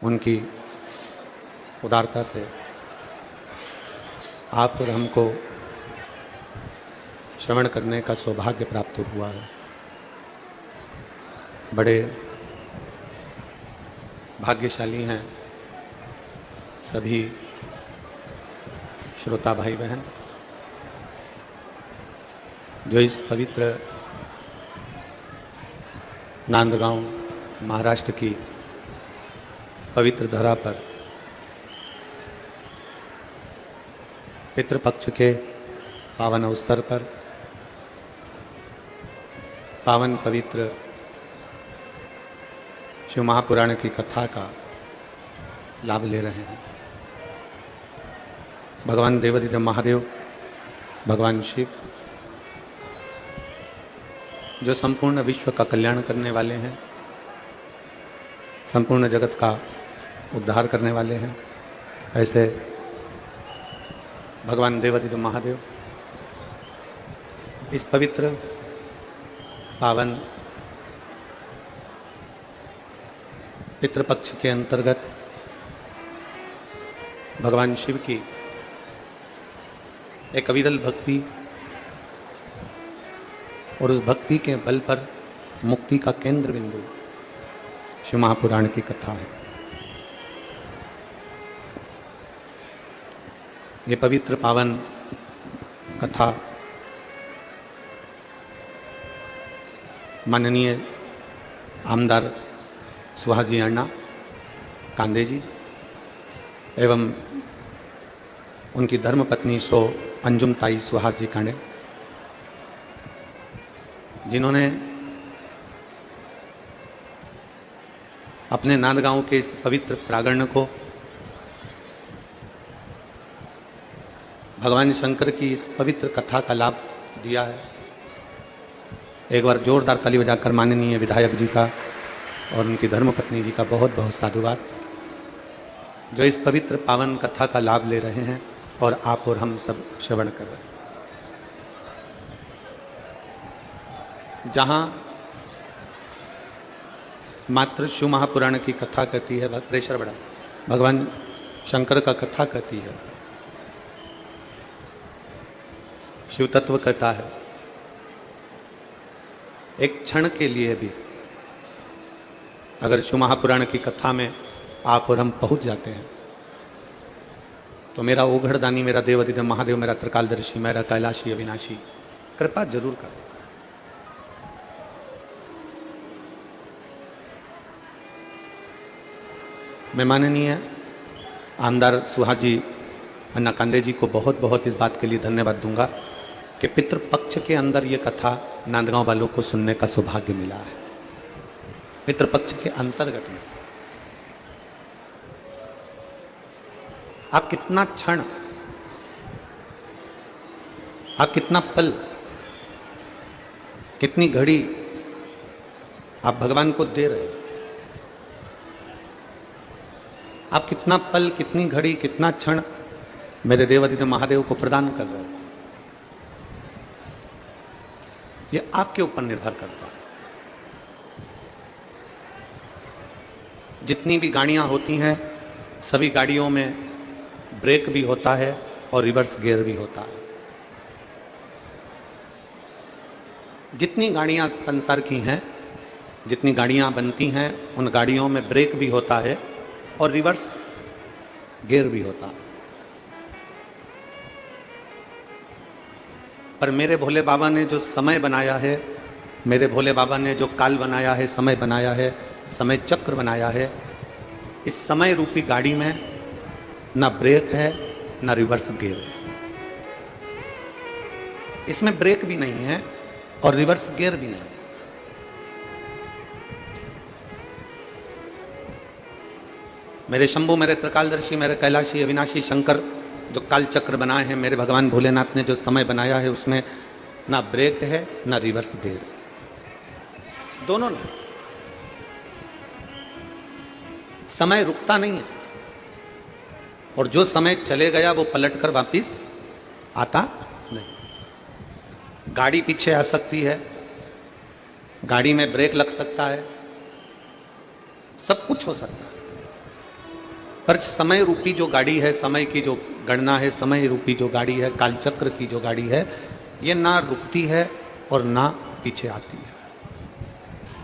उनकी उदारता से आप और हमको श्रवण करने का सौभाग्य प्राप्त हुआ है। बड़े भाग्यशाली हैं सभी श्रोता भाई बहन जो इस पवित्र नांदगांव महाराष्ट्र की पवित्र धरा पर पितृपक्ष के पावन अवसर पर पावन पवित्र शिव महापुराण की कथा का लाभ ले रहे हैं। भगवान देवाधिदेव महादेव भगवान शिव जो संपूर्ण विश्व का कल्याण करने वाले हैं, संपूर्ण जगत का उद्धार करने वाले हैं, ऐसे भगवान देवाधिदेव महादेव इस पवित्र पावन पितृपक्ष के अंतर्गत भगवान शिव की एक अविरल भक्ति और उस भक्ति के बल पर मुक्ति का केंद्र बिंदु शिव महापुराण की कथा है। ये पवित्र पावन कथा माननीय आमदार सुहास जी अण्णा कांदे जी एवं उनकी धर्मपत्नी सो अंजुम ताई सुहास जी कांडे, जिन्होंने अपने नांदगांव के इस पवित्र प्रांगण को भगवान शंकर की इस पवित्र कथा का लाभ दिया है। एक बार जोरदार ताली बजाकर माननीय विधायक जी का और उनकी धर्मपत्नी जी का बहुत बहुत साधुवाद, जो इस पवित्र पावन कथा का लाभ ले रहे हैं और आप और हम सब श्रवण कर रहे हैं। जहाँ मात्र शिव महापुराण की कथा कहती है, प्रेशर बड़ा, भगवान शंकर का कथा कहती है, शिव तत्व कहता है, एक क्षण के लिए भी अगर शिव महापुराण की कथा में आप और हम पहुंच जाते हैं तो मेरा ओघड़दानी, मेरा देवाधिदेव महादेव, मेरा त्रिकालदर्शी, मेरा कैलाशी अविनाशी कृपा जरूर कर। मैं माननीय आमदार सुहास जी अन्ना कांदे जी को बहुत बहुत इस बात के लिए धन्यवाद दूंगा कि पितृपक्ष के अंदर ये कथा नांदगांव वालों को सुनने का सौभाग्य मिला है। पितृपक्ष के अंतर्गत में आप कितना क्षण, आप कितना पल, कितनी घड़ी आप भगवान को दे रहे हैं। आप कितना पल, कितनी घड़ी, कितना क्षण मेरे देवाधिदेव महादेव को प्रदान कर रहे हैं, ये आपके ऊपर निर्भर करता है। जितनी भी गाड़ियां होती हैं सभी गाड़ियों में ब्रेक भी होता है और रिवर्स गियर भी होता है। जितनी गाड़ियां संसार की हैं, जितनी गाड़ियां बनती हैं, उन गाड़ियों में ब्रेक भी होता है और रिवर्स गियर भी होता है। पर मेरे भोले बाबा ने जो समय बनाया है, मेरे भोले बाबा ने जो काल बनाया है, समय बनाया है, समय चक्र बनाया है, इस समय रूपी गाड़ी में ना ब्रेक है ना रिवर्स गियर है। इसमें ब्रेक भी नहीं है और रिवर्स गियर भी नहीं है। मेरे शंभु, मेरे त्रिकालदर्शी, मेरे कैलाशी अविनाशी शंकर जो काल चक्र बनाए हैं, मेरे भगवान भोलेनाथ ने जो समय बनाया है, उसमें ना ब्रेक है ना रिवर्स गियर, दोनों नहीं। समय रुकता नहीं है और जो समय चले गया वो पलटकर वापिस आता नहीं। गाड़ी पीछे आ सकती है, गाड़ी में ब्रेक लग सकता है, सब कुछ हो सकता है, पर समय रूपी जो गाड़ी है, समय की जो गणना है, समय रूपी जो गाड़ी है, कालचक्र की जो गाड़ी है, ये ना रुकती है और ना पीछे आती है,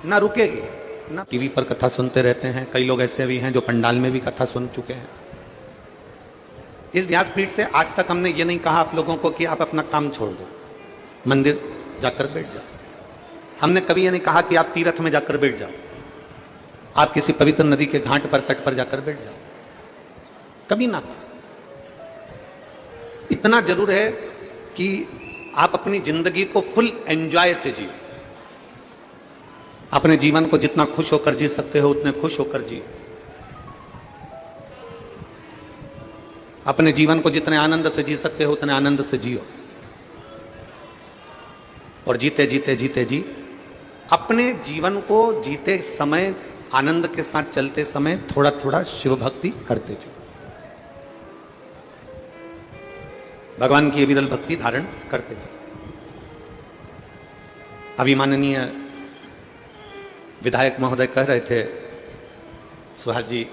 ना रुकेगी ना। टीवी पर कथा सुनते रहते हैं, कई लोग ऐसे भी हैं जो पंडाल में भी कथा सुन चुके हैं। इस व्यासपीठ से आज तक हमने ये नहीं कहा आप लोगों को कि आप अपना काम छोड़ दो, मंदिर जाकर बैठ जाओ। हमने कभी ये नहीं कहा कि आप तीर्थ में जाकर बैठ जाओ, आप किसी पवित्र नदी के घाट पर, तट पर जाकर बैठ जाओ, कभी ना। इतना जरूर है कि आप अपनी जिंदगी को फुल एंजॉय से जियो। अपने जीवन को जितना खुश होकर जी सकते हो उतने खुश होकर जियो। अपने जीवन को जितने आनंद से जी सकते हो उतने आनंद से जियो। और जीते जीते जीते जी अपने जीवन को जीते समय, आनंद के साथ चलते समय थोड़ा थोड़ा शिव भक्ति करते जाओ। भगवान की अविरल भक्ति धारण करते जाओ। अभी माननीय विधायक महोदय कह रहे थे, सुहास जी,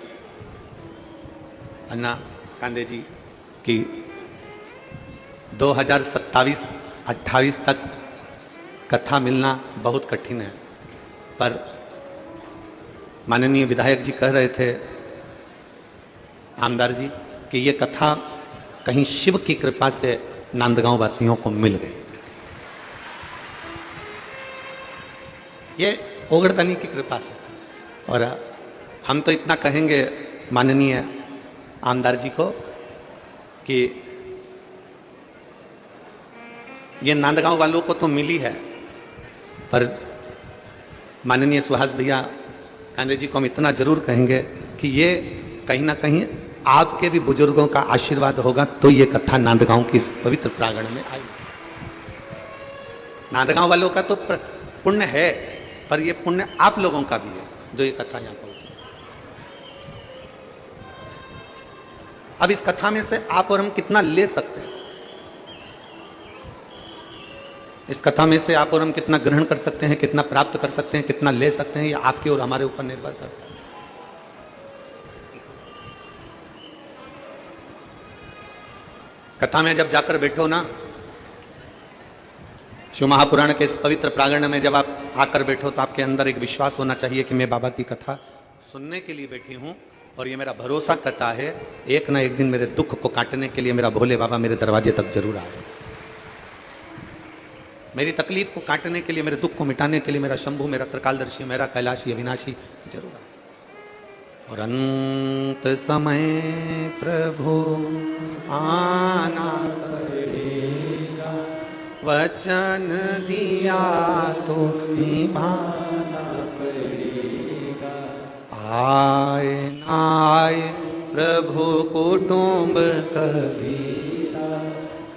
अन्ना कांदे जी, कि 2027-28 तक कथा मिलना बहुत कठिन है। पर माननीय विधायक जी कह रहे थे, आमदार जी, कि ये कथा कहीं शिव की कृपा से नांदगांव वासियों को मिल गई। ये ओगड़तनी की कृपा से। और हम तो इतना कहेंगे माननीय आमदार जी को कि ये नांदगांव वालों को तो मिली है, पर माननीय सुहास भैया कांदे जी को हम इतना जरूर कहेंगे कि ये कहीं ना कहीं आपके भी बुजुर्गों का आशीर्वाद होगा तो ये कथा नांदगांव की इस पवित्र प्रांगण में आई। नांदगांव वालों का तो पुण्य है, पर ये पुण्य आप लोगों का भी है जो ये कथा यहां पहुंची। अब इस कथा में से आप और हम कितना ले सकते हैं, इस कथा में से आप और हम कितना ग्रहण कर सकते हैं, कितना प्राप्त कर सकते हैं, कितना ले सकते हैं, ये आपके और हमारे ऊपर निर्भर करता है। कथा में जब जाकर बैठो ना, शिव महापुराण के इस पवित्र प्रांगण में जब आप आकर बैठो तो आपके अंदर एक विश्वास होना चाहिए कि मैं बाबा की कथा सुनने के लिए बैठी हूं और ये मेरा भरोसा करता है एक ना एक दिन मेरे दुख को काटने के लिए मेरा भोले बाबा मेरे दरवाजे तक जरूर आए, मेरी तकलीफ को काटने के लिए, मेरे दुख को मिटाने के लिए मेरा शंभु, मेरा त्रिकालदर्शी, मेरा कैलाशी अविनाशी जरूर आए। और अंत समय प्रभु आना पड़ेगा, वचन दिया तो निभाना पड़ेगा। आए आए प्रभु कुटुंब कबीरा,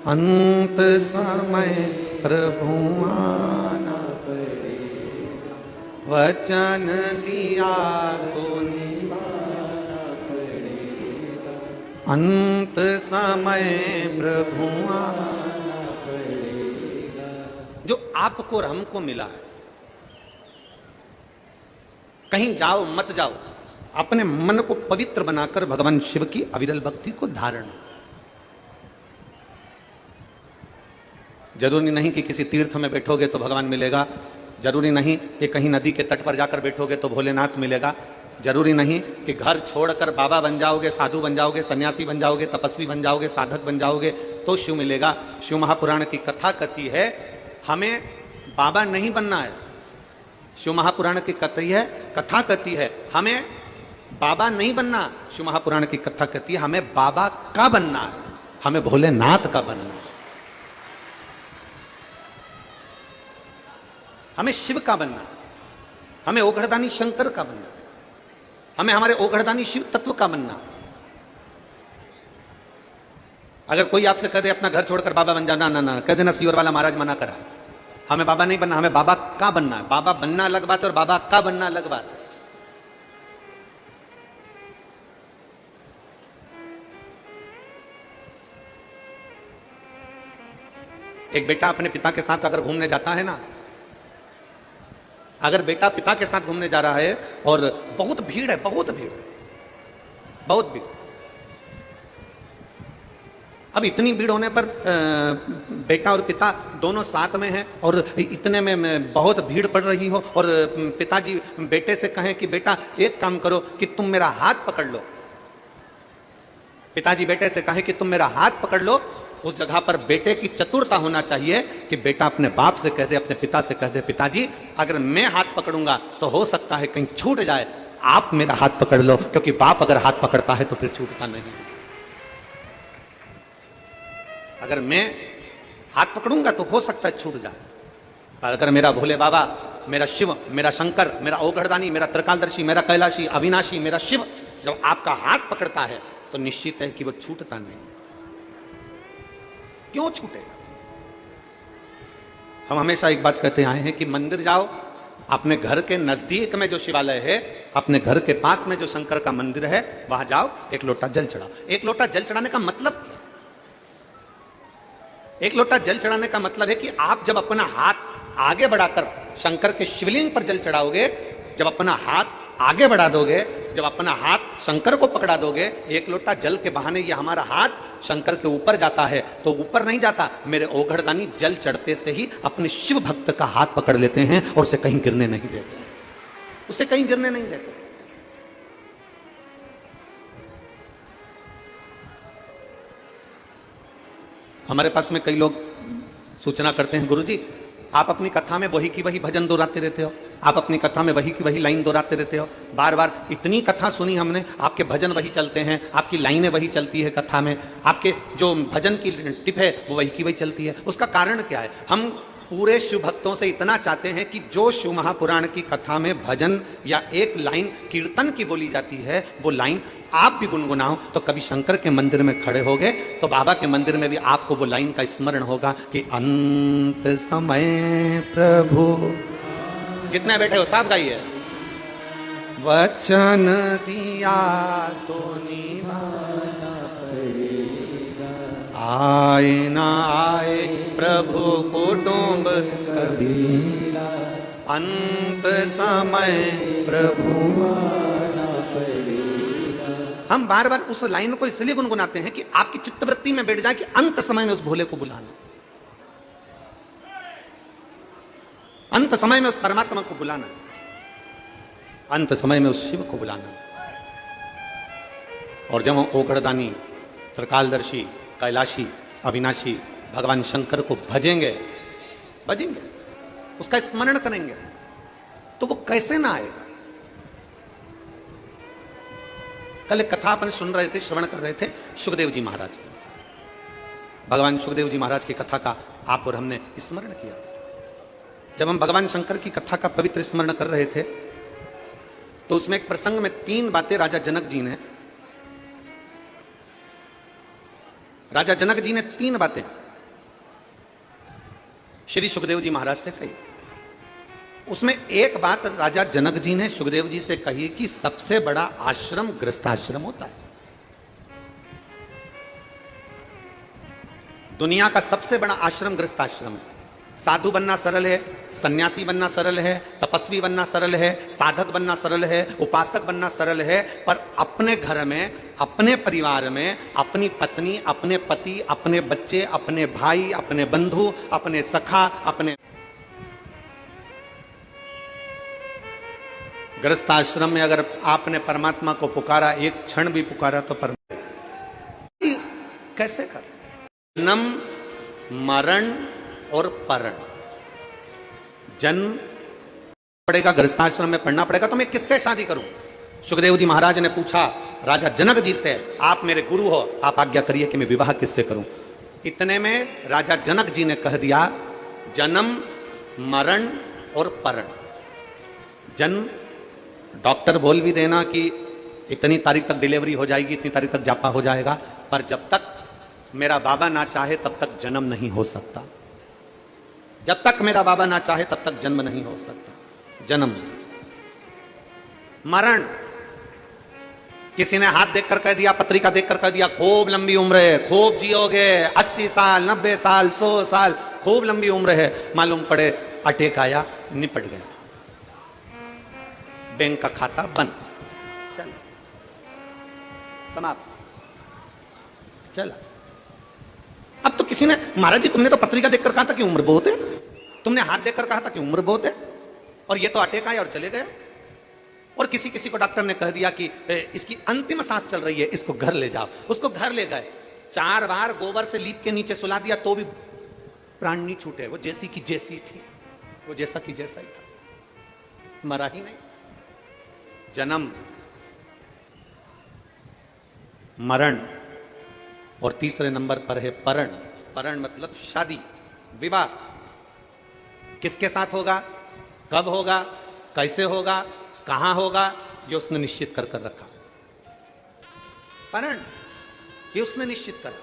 अंत समय प्रभु आना पड़ेगा, वचन दिया तो निभाना पड़ेगा। अंत समय प्रभु आना पड़ेगा। जो आपको और हमको मिला है, कहीं जाओ मत जाओ, अपने मन को पवित्र बनाकर भगवान शिव की अविरल भक्ति को धारण। जरूरी नहीं कि किसी तीर्थ में बैठोगे तो भगवान मिलेगा, जरूरी नहीं कि कहीं नदी के तट पर जाकर बैठोगे तो भोलेनाथ मिलेगा, जरूरी नहीं कि घर छोड़कर बाबा बन जाओगे, साधु बन जाओगे, सन्यासी बन जाओगे, तपस्वी बन जाओगे, साधक बन जाओगे तो शिव मिलेगा। शिव महापुराण की कथा कहती है हमें बाबा नहीं बनना है। शिव महापुराण की कथा कहती है हमें बाबा नहीं बनना। शिव महापुराण की कथा कहती है हमें बाबा का बनना है, हमें भोलेनाथ का बनना है, हमें शिव का बनना है, हमें ओघड़दानी शंकर का बनना है, हमें हमारे ओघड़दानी शिव तत्व का बनना। अगर कोई आपसे कह दे अपना घर छोड़कर बाबा बन जाना, ना ना कह देना सियोर वाला महाराज मना करा, हमें बाबा नहीं बनना, हमें बाबा का बनना है। बाबा बनना अलग बात है और बाबा का बनना अलग बात है। एक बेटा अपने पिता के साथ अगर घूमने जाता है ना, अगर बेटा पिता के साथ घूमने जा रहा है और बहुत भीड़ है, बहुत भीड़, बहुत भीड़, अब इतनी भीड़ होने पर बेटा और पिता दोनों साथ में हैं और इतने में बहुत भीड़ पड़ रही हो और पिताजी बेटे से कहें कि बेटा एक काम करो कि तुम मेरा हाथ पकड़ लो। पिताजी बेटे से कहें कि तुम मेरा हाथ पकड़ लो। उस जगह पर बेटे की चतुरता होना चाहिए कि बेटा अपने बाप से कह दे, अपने पिता से कह दे, पिताजी अगर मैं हाथ पकड़ूंगा तो हो सकता है कहीं छूट जाए, आप मेरा हाथ पकड़ लो, क्योंकि बाप अगर हाथ पकड़ता है तो फिर छूटता नहीं। अगर मैं हाथ पकड़ूंगा तो हो सकता है छूट जाए, पर अगर मेरा भोले बाबा, मेरा शिव, मेरा शंकर, मेरा ओघड़दानी, मेरा त्रिकालदर्शी, मेरा कैलाशी, अविनाशी, मेरा शिव जब आपका हाथ पकड़ता है तो निश्चित है कि वो छूटता नहीं। क्यों छूटेगा? हम हमेशा एक बात कहते आए हैं कि मंदिर जाओ, अपने घर के नजदीक में जो शिवालय है, अपने घर के पास में जो शंकर का मंदिर है, वहां जाओ, एक लोटा जल चढ़ाओ। एक लोटा जल चढ़ाने का मतलब क्या? एक लोटा जल चढ़ाने का मतलब है कि आप जब अपना हाथ आगे बढ़ाकर शंकर के शिवलिंग पर जल चढ़ाओगे, जब अपना हाथ आगे बढ़ा दोगे, जब अपना हाथ शंकर को पकड़ा दोगे, एक लोटा जल के बहाने ये हमारा हाथ शंकर के ऊपर जाता है, तो ऊपर नहीं जाता। मेरे ओघड़दानी जल चढ़ते से ही अपने शिव भक्त का हाथ पकड़ लेते हैं और उसे कहीं गिरने नहीं देते, उसे कहीं गिरने नहीं देते। हमारे पास में कई लोग सूचना करते हैं, गुरुजी आप अपनी कथा में वही की वही भजन दोहराते रहते हो, आप अपनी कथा में वही की वही लाइन दोहराते रहते हो, बार बार इतनी कथा सुनी हमने, आपके भजन वही चलते हैं, आपकी लाइनें वही चलती है कथा में, आपके जो भजन की टिप है वो वही की वही चलती है। उसका कारण क्या है? हम पूरे शिव भक्तों से इतना चाहते हैं कि जो शिव महापुराण की कथा में भजन या एक लाइन कीर्तन की बोली जाती है, वो लाइन आप भी गुनगुनाओ। तो कभी शंकर के मंदिर में खड़े होगे तो बाबा के मंदिर में भी आपको वो लाइन का स्मरण होगा कि अंत समय प्रभु, जितने बैठे हो सब गाइए, वचन दिया तो निभाना पड़ेगा, आए ना आए प्रभु कुटुंब कबीरा, अंत समय प्रभु आना पड़ेगा। हम बार बार उस लाइन को इसलिए गुनगुनाते हैं कि आपकी चित्तवृत्ति में बैठ जाए कि अंत समय में उस भोले को बुलाना, अंत समय में उस परमात्मा को बुलाना, अंत समय में उस शिव को बुलाना। और जब हम ओघड़दानी, त्रिकालदर्शी, कैलाशी, अविनाशी भगवान शंकर को भजेंगे, उसका स्मरण करेंगे, तो वो कैसे ना आएगा? कल एक कथा अपन सुन रहे थे, श्रवण कर रहे थे सुखदेव जी महाराज, भगवान सुखदेव जी महाराज की कथा का आप और हमने स्मरण किया। जब हम भगवान शंकर की कथा का पवित्र स्मरण कर रहे थे तो उसमें एक प्रसंग में 3 बातें राजा जनक जी ने 3 बातें श्री सुखदेव जी महाराज से कही। उसमें एक बात राजा जनक जी ने सुखदेव जी से कही कि सबसे बड़ा आश्रम गृहस्थाश्रम होता है। दुनिया का सबसे बड़ा आश्रम गृहस्थाश्रम है। साधु बनना सरल है, सन्यासी बनना सरल है, तपस्वी बनना सरल है, साधक बनना सरल है, उपासक बनना सरल है, पर अपने घर में, अपने परिवार में, अपनी पत्नी, अपने पति, अपने बच्चे, अपने भाई, अपने बंधु, अपने सखा, अपने गृहस्थाश्रम में अगर आपने परमात्मा को पुकारा, एक क्षण भी पुकारा, तो कैसे कर? जन्म, मरण और परण। जन्म पड़ेगा, गृहस्थाश्रम में पढ़ना पड़ेगा, तो मैं किससे शादी करूं? सुखदेव जी महाराज ने पूछा राजा जनक जी से, आप मेरे गुरु हो, आप आज्ञा करिए कि मैं विवाह किससे करूं? इतने में राजा जनक जी ने कह दिया, जन्म, मरण और परण। जन्म, डॉक्टर बोल भी देना कि इतनी तारीख तक डिलीवरी हो जाएगी, इतनी तारीख तक जापा हो जाएगा, पर जब तक मेरा बाबा ना चाहे तब तक जन्म नहीं हो सकता। जब तक मेरा बाबा ना चाहे तब तक जन्म नहीं हो सकता। जन्म। मरण, किसी ने हाथ देखकर कह दिया, पत्रिका देखकर कह दिया, खूब लंबी उम्र है, खूब जियोगे, 80 साल, 90 साल, 100 साल, खूब लंबी उम्र है। मालूम पड़े अटैक आया, निपट गया, बैंक का खाता बंद, चल समाप्त, चला। तो किसी ने, महाराज जी तुमने तो पत्रिका देखकर कहा था कि उम्र बहुत है, तुमने हाथ देखकर कहा था कि उम्र बहुत है, और ये तो अटेक आए और चले गए। और किसी किसी को डॉक्टर ने कह दिया कि इसकी अंतिम सांस चल रही है, इसको घर ले जाओ। उसको घर ले गए, 4 बार गोबर से लीप के नीचे सुला दिया तो भी प्राण नहीं छूटे। वो जैसी की जैसी थी, वो जैसा की जैसा ही था, मरा ही नहीं। जन्म, मरण, और तीसरे नंबर पर है परण। परण मतलब शादी, विवाह। किसके साथ होगा, कब होगा, कैसे होगा, कहां होगा, ये उसने निश्चित कर कर रखा। परण ये उसने निश्चित करा।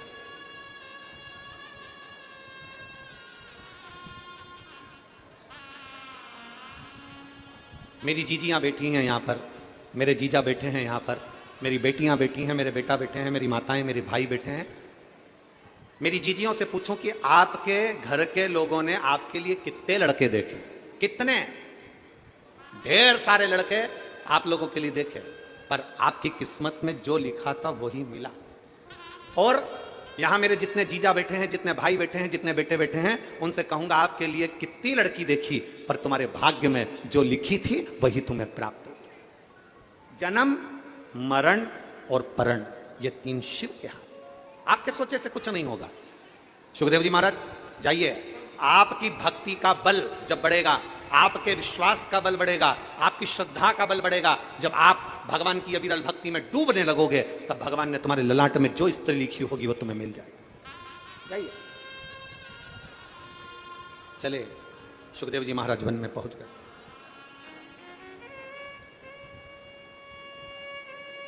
मेरी जीजियां बैठी हैं यहां पर, मेरे जीजा बैठे हैं यहां पर, मेरी बेटियां बैठी हैं, मेरे बेटा बैठे हैं, मेरी माताएं, मेरे भाई बैठे हैं। मेरी जीजियों से पूछूं कि आपके घर के लोगों ने आपके लिए कितने लड़के देखे? कितने? ढेर सारे लड़के आप लोगों के लिए देखे, पर आपकी किस्मत में जो लिखा था वही मिला। और यहां मेरे जितने जीजा बैठे हैं, जितने भाई बैठे हैं, जितने बेटे बैठे हैं, उनसे कहूंगा आपके लिए कितनी लड़की देखी, पर तुम्हारे भाग्य में जो लिखी थी वही तुम्हें प्राप्त हो। जन्म, मरण और परण, ये 3 शिव के हाथ। आपके सोचे से कुछ नहीं होगा। सुखदेव जी महाराज जाइए, आपकी भक्ति का बल जब बढ़ेगा, आपके विश्वास का बल बढ़ेगा, आपकी श्रद्धा का बल बढ़ेगा, जब आप भगवान की अविरल भक्ति में डूबने लगोगे, तब भगवान ने तुम्हारे ललाट में जो स्त्री लिखी होगी वो तुम्हें मिल जाएगी। जाइए, चले। सुखदेव जी महाराज वन में पहुंच गए।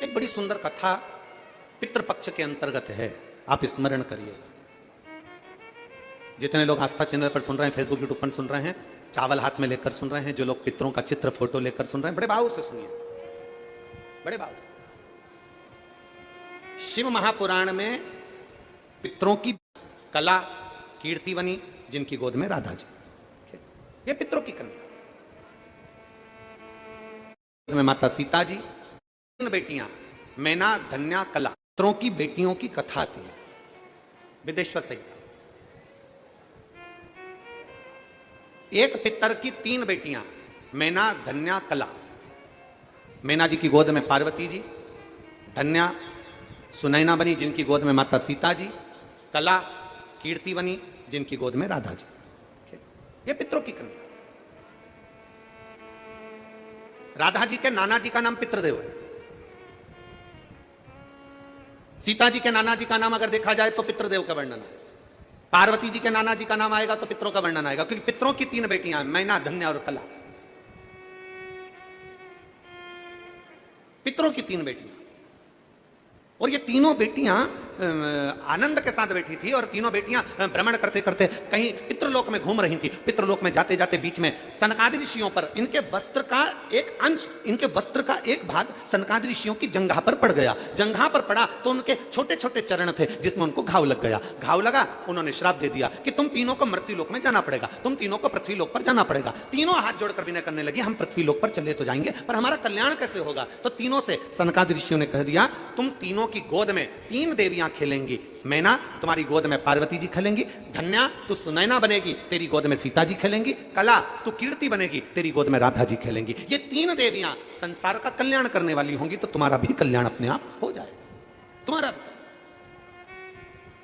एक बड़ी सुंदर कथा पितृपक्ष के अंतर्गत है, आप स्मरण करिए। जितने लोग आस्था चैनल पर सुन रहे हैं, फेसबुक यूट्यूब पर सुन रहे हैं, चावल हाथ में लेकर सुन रहे हैं, जो लोग पितरों का चित्र फोटो लेकर सुन रहे हैं, बड़े भाव से सुनिए, बड़े भाव से। शिव महापुराण में पितरों की कला कीर्ति बनी, जिनकी गोद में राधा जी, ये पितरों की कन्या में माता सीता जी, 3 बेटियां, मैना, धन्या, कला, पितरों की बेटियों की कथा आती है विदेश्वर सहित। एक पितर की 3 बेटियां, मैना, धन्या, कला। मैना जी की गोद में पार्वती जी, धन्या सुनैना बनी, जिनकी गोद में माता सीता जी, कला कीर्ति बनी, जिनकी गोद में राधा जी। ये पितरों की कन्या। राधा जी के नाना जी का नाम पितृदेव है। सीता जी के नाना जी का नाम अगर देखा जाए तो पितृदेव का वर्णन है। पार्वती जी के नाना जी का नाम आएगा तो पितरों का वर्णन आएगा, क्योंकि पितरों की 3 बेटियां हैं, मैना, धन्या और कला। पितरों की 3 बेटियां, और ये तीनों बेटियां आनंद के साथ बैठी थी, और तीनों बेटियां भ्रमण करते करते कहीं पितृलोक में घूम रही थी। पितृलोक में जाते जाते बीच में सनकादि ऋषियों पर इनके वस्त्र का एक अंश, इनके वस्त्र का एक भाग सनकादि ऋषियों की जंघा पर पड़ गया। जंघा पर पड़ा तो उनके छोटे छोटे चरण थे, जिसमें उनको घाव लग गया। घाव लगा, उन्होंने श्राप दे दिया कि तुम तीनों को मृत्युलोक में जाना पड़ेगा, तुम तीनों को पृथ्वी लोक पर जाना पड़ेगा। तीनों हाथ जोड़कर विनय करने लगी, हम पृथ्वी लोक पर चले तो जाएंगे, पर हमारा कल्याण कैसे होगा? तो तीनों से सनकादि ऋषियों ने कह दिया, तुम तीनों की गोद में 3 देवियां खेलेंगी। मैना तुम्हारी गोद में पार्वती जी खेलेंगी, धन्या तू सुनैना बनेगी, तेरी गोद में सीता जी खेलेंगी, कला तू कीर्ति बनेगी, तेरी गोद में राधा जी खेलेंगी। ये 3 देवियां संसार का कल्याण करने वाली होंगी, तो तुम्हारा भी कल्याण अपने आप हो जाएगा, तुम्हारा।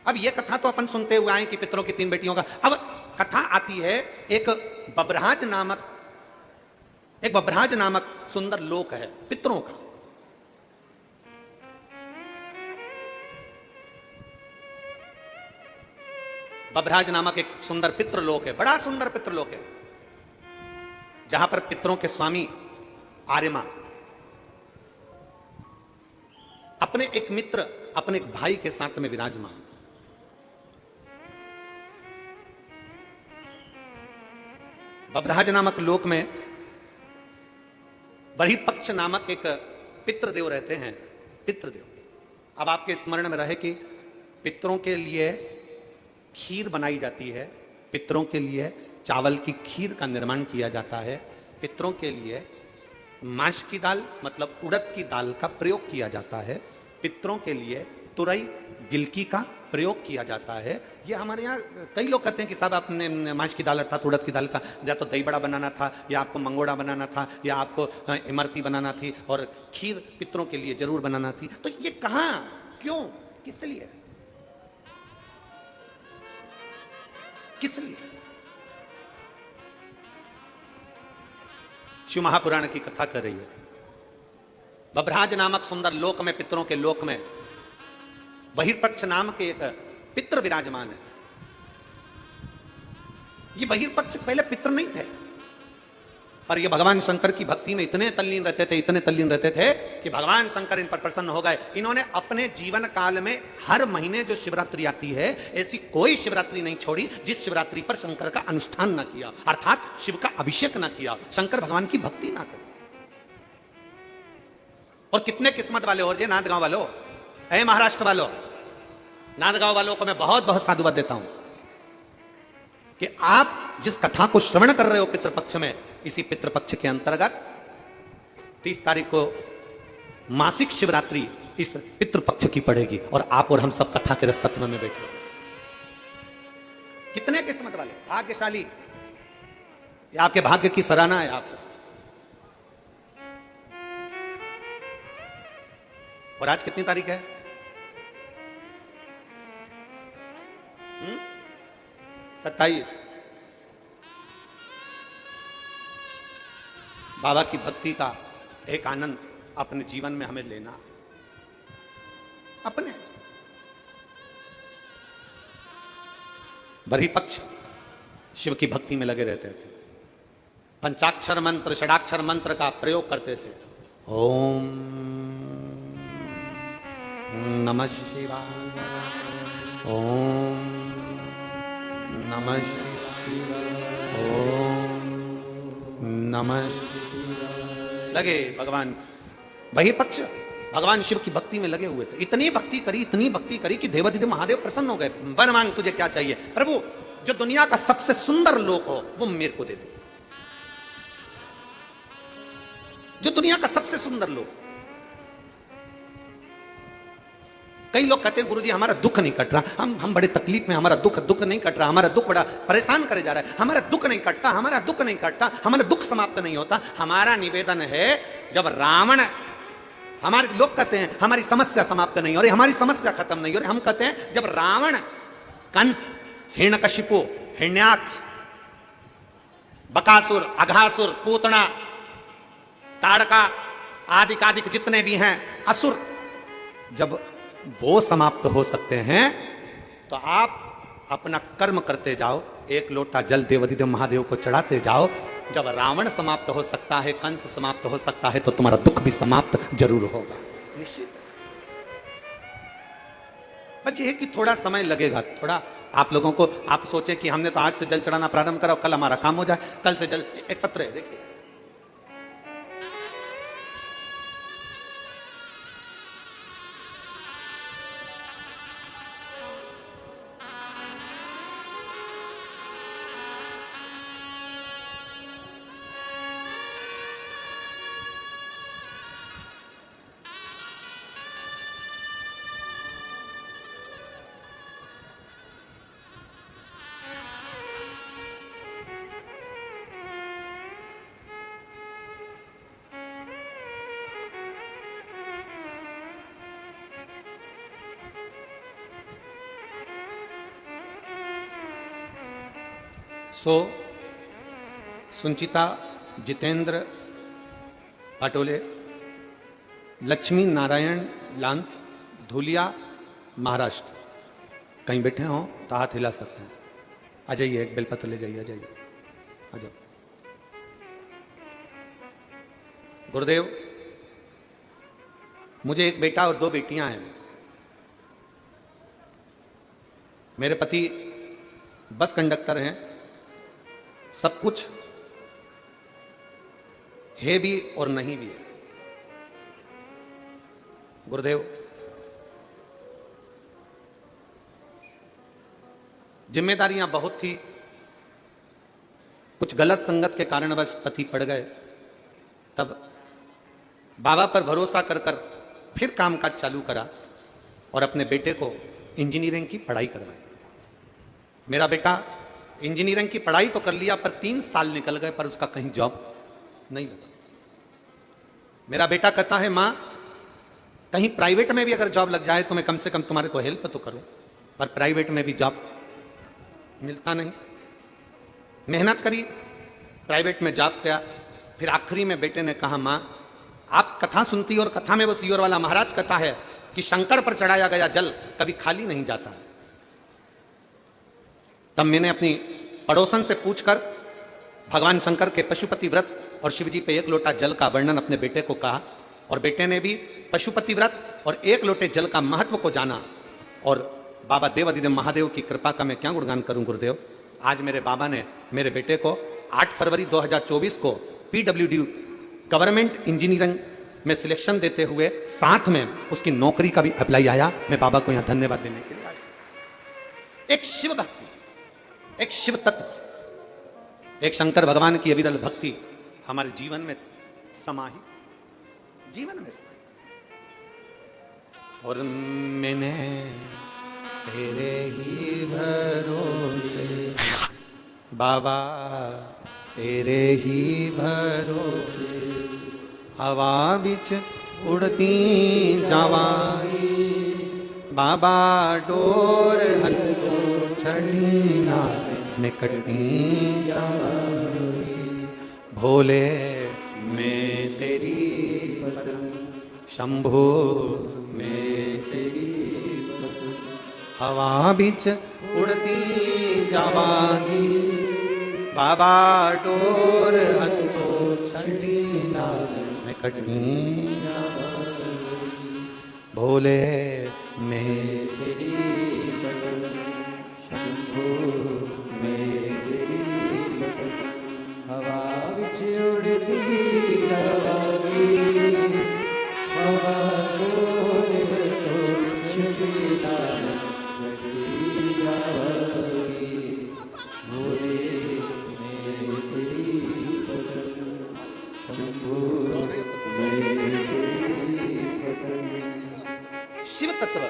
अब ये कथा तो अपन सुनते हुए आए कि पितरों की 3 बेटियों का। अब कथा आती है एक बब्रहाज नामक सुंदर लोक है पितरों का। बब्रहाज नामक एक सुंदर पितृलोक है, बड़ा सुंदर पितृलोक है, जहां पर पितरों के स्वामी आर्यमा अपने एक मित्र, अपने एक भाई के साथ में विराजमान। बब्रहाज नामक लोक में बहिपक्ष नामक एक पितृदेव रहते हैं। पितृदेव, अब आपके स्मरण में रहे कि पितरों के लिए खीर बनाई जाती है, पितरों के लिए चावल की खीर का निर्माण किया जाता है, पितरों के लिए माश की दाल मतलब उड़द की दाल का प्रयोग किया जाता है, पितरों के लिए तुरई गिलकी का प्रयोग किया जाता है। ये हमारे यहाँ कई लोग कहते हैं कि साहब आपने माश की दाल अर्थात उड़द की दाल का या तो दही बड़ा बनाना था, या आपको मंगोड़ा बनाना था, या आपको इमरती बनाना थी, और खीर पितरों के लिए जरूर बनाना थी। तो ये कहाँ, क्यों, किस लिए, किस लिए? शिव महापुराण की कथा कर रही है। बभराज नामक सुंदर लोक में, पितरों के लोक में बहिर्पक्ष नाम के एक पितर विराजमान है। ये बहिर्पक्ष पहले पितर नहीं थे, पर ये भगवान शंकर की भक्ति में इतने तल्लीन रहते थे, इतने तल्लीन रहते थे कि भगवान शंकर इन पर प्रसन्न हो गए। इन्होंने अपने जीवन काल में हर महीने जो शिवरात्रि आती है, ऐसी कोई शिवरात्रि नहीं छोड़ी जिस शिवरात्रि पर शंकर का अनुष्ठान ना किया, अर्थात शिव का अभिषेक ना किया, शंकर भगवान की भक्ति ना करी। और कितने किस्मत वाले हो, नांदगांव वालों, ऐ महाराष्ट्र वालों, नांदगांव वालों को मैं बहुत बहुत साधुवाद देता हूं कि आप जिस कथा को श्रवण कर रहे हो पितृपक्ष में, इसी पितृपक्ष के अंतर्गत 30 तारीख को मासिक शिवरात्रि इस पितृपक्ष की पड़ेगी, और आप और हम सब कथा के रस तत्व में बैठे। कितने किस्मत वाले, भाग्यशाली, आपके भाग्य की सराहना है आपको। और आज कितनी तारीख है? 27। बाबा की भक्ति का एक आनंद अपने जीवन में हमें लेना, अपने बहिर्पक्ष शिव की भक्ति में लगे रहते थे, पंचाक्षर मंत्र, षडाक्षर मंत्र का प्रयोग करते थे। ओम नमः शिवाय, ओम नमः शिवाय, ओम नमः शिवाय। लगे भगवान बहिर्पक्ष भगवान शिव की भक्ति में लगे हुए थे। इतनी भक्ति करी, इतनी भक्ति करी कि देवाधिदेव महादेव प्रसन्न हो गए। वर मांग, तुझे क्या चाहिए? प्रभु, जो दुनिया का सबसे सुंदर लोक हो वो मेरे को दे दे, जो दुनिया का सबसे सुंदर लोक। कई लोग कहते हैं गुरुजी हमारा दुख नहीं कट रहा, हम बड़े तकलीफ में, हमारा दुख नहीं कट रहा, हमारा दुख बड़ा परेशान करे जा रहा है, हमारा दुख नहीं कटता, हमारा दुख नहीं कटता, हमारा दुख समाप्त नहीं होता। हमारा निवेदन है, जब रावण, हमारे लोग कहते हैं हमारी समस्या समाप्त नहीं हो रही, हमारी समस्या खत्म नहीं हो रही। हम कहते हैं जब रावण, कंस, हिरण्यकशिपु, हिरण्याक्ष, बकासुर, अघासुर, पूतना, ताड़का आदि जितने भी हैं असुर, जब वो समाप्त हो सकते हैं तो आप अपना कर्म करते जाओ, एक लोटा जल देवाधिदेव महादेव को चढ़ाते जाओ। जब रावण समाप्त हो सकता है, कंस समाप्त हो सकता है, तो तुम्हारा दुख भी समाप्त जरूर होगा, निश्चित। बस ये कि थोड़ा समय लगेगा, थोड़ा आप लोगों को, आप सोचे कि हमने तो आज से जल चढ़ाना प्रारंभ करा, कल हमारा काम हो जाए, कल से जल। एक पत्र है, देखिए, सो सुंचिता जितेंद्र पाटोले, लक्ष्मी नारायण लांस, धुलिया, महाराष्ट्र। कहीं बैठे हों तो हाथ हिला सकते हैं। आ जाइए, एक बेलपत्र ले जाइए, आ जाइए, आ जाओ। गुरुदेव, मुझे एक बेटा और 2 बेटियां हैं। मेरे पति बस कंडक्टर हैं, सब कुछ है भी और नहीं भी है। गुरुदेव, जिम्मेदारियां बहुत थी, कुछ गलत संगत के कारणवश पति पड़ गए, तब बाबा पर भरोसा कर फिर कामकाज चालू करा और अपने बेटे को इंजीनियरिंग की पढ़ाई करवाई। मेरा बेटा इंजीनियरिंग की पढ़ाई तो कर लिया, पर 3 साल निकल गए, पर उसका कहीं जॉब नहीं लगा। मेरा बेटा कहता है मां, कहीं प्राइवेट में भी अगर जॉब लग जाए तो मैं कम से कम तुम्हारे को हेल्प तो करूं, पर प्राइवेट में भी जॉब मिलता नहीं। मेहनत करी, प्राइवेट में जॉब किया, फिर आखिरी में बेटे ने कहा मां, आप कथा सुनती और कथा में वो सीहोर वाला महाराज कहता है कि शंकर पर चढ़ाया गया जल कभी खाली नहीं जाता। तब मैंने अपनी पड़ोसन से पूछकर भगवान शंकर के पशुपति व्रत और शिवजी पे 1 लोटा जल का वर्णन अपने बेटे को कहा, और बेटे ने भी पशुपति व्रत और 1 लोटे जल का महत्व को जाना। और बाबा देवाधिदेव महादेव की कृपा का मैं क्या गुणगान करूं गुरुदेव। आज मेरे बाबा ने मेरे बेटे को 8 फरवरी 2024 को PWD गवर्नमेंट इंजीनियरिंग में सिलेक्शन देते हुए साथ में उसकी नौकरी का भी अप्लाई आया। मैं बाबा को यहां धन्यवाद देने के लिए आया। एक शिव भक्ति, एक शिव तत्व, एक शंकर भगवान की अविरल भक्ति हमारे जीवन में समाहित, जीवन में समाहित। और मैंने तेरे ही भरोसे बाबा, तेरे ही भरोसे हवा बिच उड़ती जावाई, बाबा डोर हंतो छड़ी ना निकटी जावाई, भोले मैं तेरी परम, शंभो मैं तेरी परम, हवा बिच उड़ती जावागी, बाबा डोर हंतो छड़ी ना निकटी जावागी, भोले मैं तेरी परम, शंभो मैं तेरी परम, हवा बिच उड़ती जावागी, बाबा डोर हंतो छड़ी ना निकटी जावागी, भोले शिव तत्व।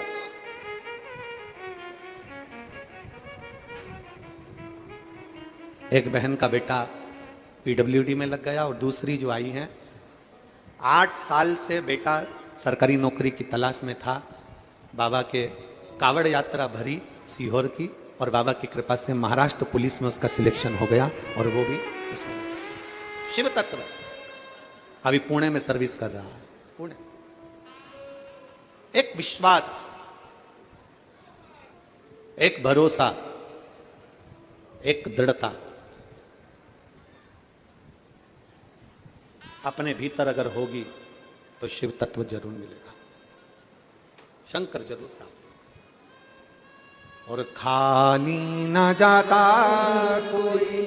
एक बहन का बेटा PWD में लग गया और दूसरी जो आई है 8 साल से बेटा सरकारी नौकरी की तलाश में था। बाबा के कावड़ यात्रा भरी सीहोर की और बाबा की कृपा से महाराष्ट्र पुलिस में उसका सिलेक्शन हो गया और वो भी उसमें शिव तत्व अभी पुणे में सर्विस कर रहा है। पुणे एक विश्वास, एक भरोसा, एक दृढ़ता अपने भीतर अगर होगी तो शिव तत्व जरूर मिलेगा, शंकर जरूर प्राप्त होगा। और खाली ना जाता कोई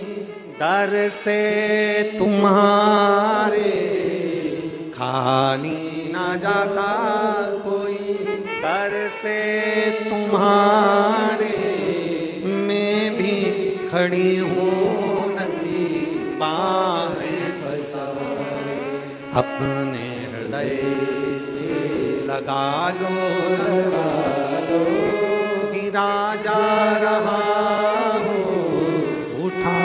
दर से तुम्हारे, खाली ना जाता कोई दर से तुम्हारे, मैं भी खड़ी हूँ नदी बाहें फैलाए, अपने हृदय से लगा लो गिरा जा रहा हूँ, उठा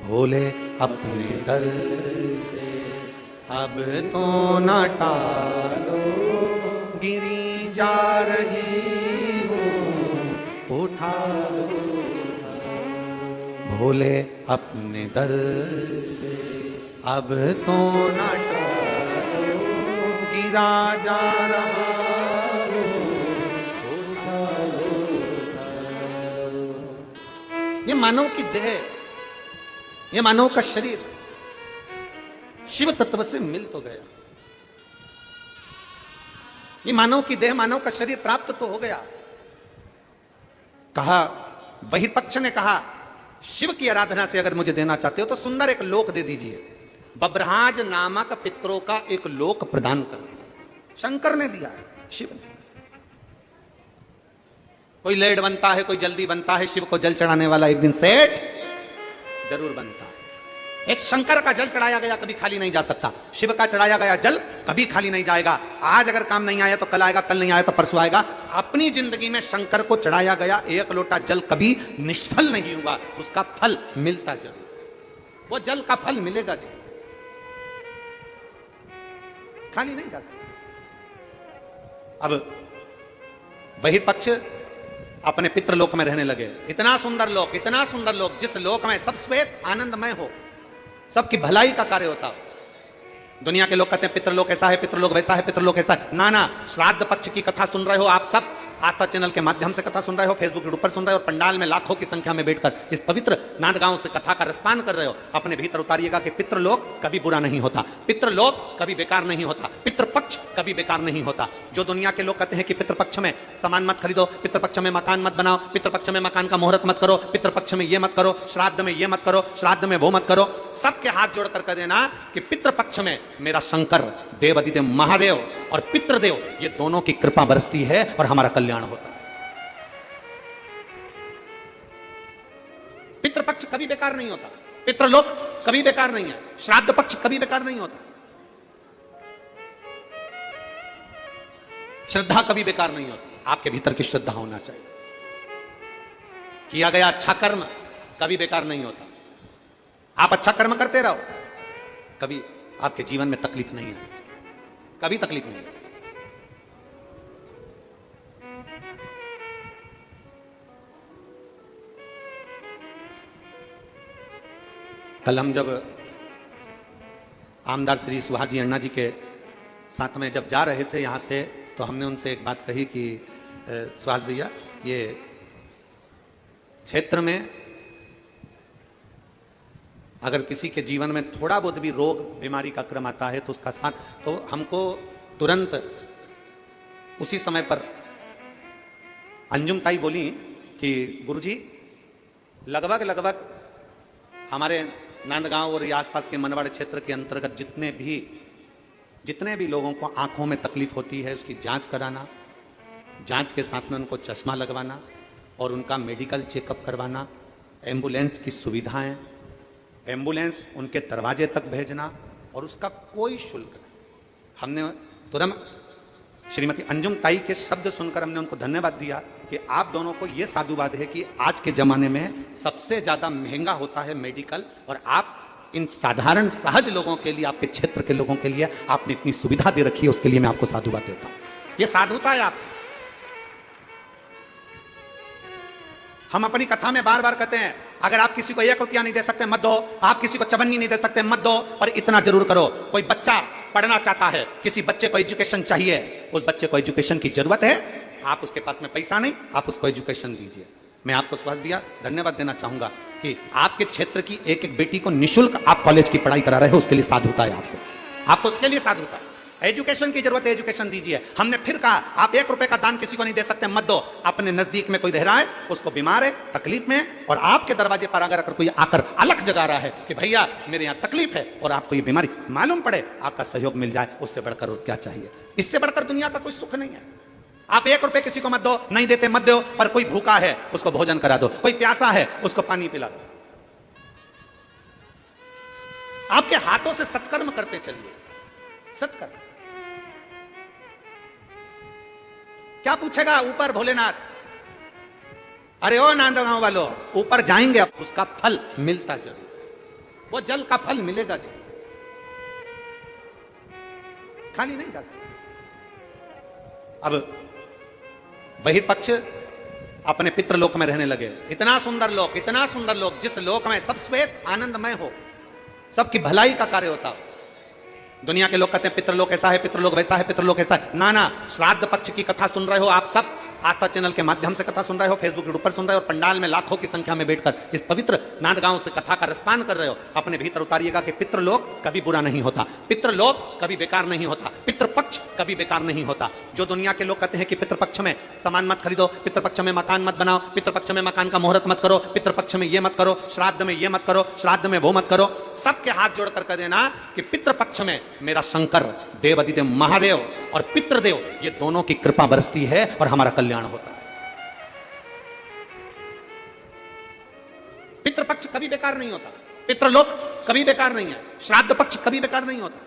भोले अपने दर से अब तो न टालो, गिरी जा रही हूँ, उठा भोले अपने दर से अब तो न टालो, गिरा जा रहा हूँ, उठा। ये मानव की देह, ये मानव का शरीर शिव तत्व से मिल तो गया। ये मानव की देह, मानव का शरीर प्राप्त तो हो गया। कहा, वही पक्ष ने कहा, शिव की आराधना से अगर मुझे देना चाहते हो तो सुंदर एक लोक दे दीजिए। बब्रहाज नामक पितरों का एक लोक प्रदान कर दिया। शंकर ने दिया है, शिव ने। कोई लेट बनता है, कोई जल्दी बनता है, शिव को जल चढ़ाने वाला एक दिन सेठ जरूर बनता है। एक शंकर का जल चढ़ाया गया कभी खाली नहीं जा सकता, शिव का चढ़ाया गया जल कभी खाली नहीं जाएगा। आज अगर काम नहीं आया तो कल आएगा, कल नहीं आया तो परसों आएगा। अपनी जिंदगी में शंकर को चढ़ाया गया एक लोटा जल कभी निष्फल नहीं हुआ, उसका फल मिलता जरूर, वो जल का फल मिलेगा जी, खाली नहीं जा सकता। अब वही पक्ष अपने पितृलोक में रहने लगे। इतना सुंदर लोक, इतना सुंदर लोक, जिस लोक में सब श्वेत आनंदमय हो, सबकी भलाई का कार्य होता हो। दुनिया के लोग कहते हैं पितृलोक ऐसा है, पितृलोक वैसा है, पितृलोक ऐसा है। ना ना, श्राद्ध पक्ष की कथा सुन रहे हो आप सब, आस्था चैनल के माध्यम से कथा सुन रहे हो, फेसबुक यूट्यूब पर सुन रहे हो, और पंडाल में लाखों की संख्या में बैठकर इस पवित्र नांदगांव से कथा का रसपान कर रहे हो। अपने भीतर उतारिएगा कि पितृलोक कभी बुरा नहीं होता, पितृलोक कभी बेकार नहीं होता, पितृपक्ष कभी बेकार नहीं होता। जो दुनिया के लोग कहते हैं कि पितृपक्ष में सामान मत खरीदो, पितृपक्ष में मकान मत बनाओ, पितृपक्ष में मकान का मुहूर्त मत करो, पितृपक्ष में ये मत करो, श्राद्ध में ये मत करो, श्राद्ध में वो मत करो, सबके हाथ जोड़कर कह देना कि पितृपक्ष में मेरा शंकर देवादिदेव महादेव और पितृदेव ये दोनों की कृपा बरसती है और हमारा कल्याण होता है। पितृपक्ष कभी बेकार नहीं होता, पितृलोक कभी बेकार नहीं है, श्राद्ध पक्ष कभी बेकार नहीं होता, श्रद्धा कभी बेकार नहीं होती। आपके भीतर की श्रद्धा होना चाहिए। किया गया अच्छा कर्म कभी बेकार नहीं होता। आप अच्छा कर्म करते रहो, कभी आपके जीवन में तकलीफ नहीं है, कभी तकलीफ नहीं है। कल हम जब आमदार श्री सुहाजी अन्ना जी के साथ में जब जा रहे थे यहां से, तो हमने उनसे एक बात कही कि सुहास भैया, ये क्षेत्र में अगर किसी के जीवन में थोड़ा बहुत भी रोग बीमारी का क्रम आता है तो उसका साथ, तो हमको तुरंत उसी समय पर अंजुम ताई बोली कि गुरुजी लगभग हमारे नांदगांव और आसपास के मनवाड़ क्षेत्र के अंतर्गत जितने भी लोगों को आंखों में तकलीफ होती है उसकी जांच कराना, जांच के साथ में उनको चश्मा लगवाना और उनका मेडिकल चेकअप करवाना, एम्बुलेंस की सुविधाएं, एम्बुलेंस उनके दरवाजे तक भेजना और उसका कोई शुल्क नहीं। हमने तुरंत श्रीमती अंजुम ताई के शब्द सुनकर हमने उनको धन्यवाद दिया कि आप दोनों को यह साधुवाद है कि आज के जमाने में सबसे ज्यादा महंगा होता है मेडिकल, और आप इन साधारण सहज लोगों के लिए, आपके क्षेत्र के लोगों के लिए आपने इतनी सुविधा दे रखी है, उसके लिए मैं आपको साधुवाद देता हूं। यह साधुता है। आप हम अपनी कथा में बार बार कहते हैं अगर आप किसी को 1 रुपया नहीं दे सकते मत दो, आप किसी को चवन्नी नहीं दे सकते मत दो, और इतना जरूर करो। कोई बच्चा पढ़ना चाहता है, किसी बच्चे को एजुकेशन चाहिए, उस बच्चे को एजुकेशन की जरूरत है, आप उसके पास में पैसा नहीं, आप उसको एजुकेशन दीजिए। मैं आपको सुभाष भैया धन्यवाद देना चाहूंगा कि आपके क्षेत्र की एक एक बेटी को निःशुल्क आप कॉलेज की पढ़ाई करा रहे हो, उसके लिए साधुता है। आपको उसके लिए साधुता है। एजुकेशन की जरूरत है, एजुकेशन दीजिए। हमने फिर कहा आप 1 रुपए का दान किसी को नहीं दे सकते मत दो। अपने नजदीक में कोई रह रहा है, उसको बीमार है, तकलीफ में, और आपके दरवाजे पर अगर कोई आकर अलख जगा रहा है कि भैया मेरे यहाँ तकलीफ है और आपको ये बीमारी मालूम पड़े, आपका सहयोग मिल जाए, उससे बढ़कर और क्या चाहिए? इससे बढ़कर दुनिया का कोई सुख नहीं है। आप 1 रुपए किसी को मत दो, नहीं देते मत दो, पर कोई भूखा है उसको भोजन करा दो, कोई प्यासा है उसको पानी पिला दो। आपके हाथों से सत्कर्म करते चलिए। सत्कर्म क्या पूछेगा ऊपर भोलेनाथ? अरे ओ नांदगांव वालों, ऊपर जाएंगे अब उसका फल मिलता जरूर, वो जल का फल मिलेगा जरूर, खाली नहीं जा सकता। अब वही पक्ष अपने पितृलोक में रहने लगे। इतना सुंदर लोक, इतना सुंदर लोक, जिस लोक में सब श्वेत आनंदमय हो, सबकी भलाई का कार्य होता हो। दुनिया के लोग कहते हैं पितृलोक ऐसा है, पितृलोक वैसा है, पितृलोक ऐसा है। ना ना, श्राद्ध पक्ष की कथा सुन रहे हो आप सब, आस्था चैनल के माध्यम से कथा सुन रहे हो, फेसबुक यूट्यूब पर सुन रहे हो, और पंडाल में लाखों की संख्या में बैठकर इस पवित्र नांदगांव से कथा का रसपान कर रहे हो। अपने भीतर उतारिएगा कि पितृलोक कभी बुरा नहीं होता, पितृलोक कभी बेकार नहीं होता, पितृपक्ष कभी बेकार नहीं होता। जो दुनिया के लोग कहते हैं कि पितृपक्ष में सामान मत खरीदो, पितृपक्ष में मकान मत बनाओ, पितृपक्ष में मकान का मुहूर्त मत करो, पितृपक्ष में ये मत करो, श्राद्ध में ये मत करो, श्राद्ध में वो मत करो, सबके हाथ जोड़कर कह देना कि पितृपक्ष में मेरा शंकर देवादिदेव महादेव और पितृदेव ये दोनों की कृपा बरसती है और हमारा कल्याण होता है। पितृपक्ष कभी बेकार नहीं होता, पितृलोक कभी बेकार नहीं है, श्राद्ध पक्ष कभी बेकार नहीं होता,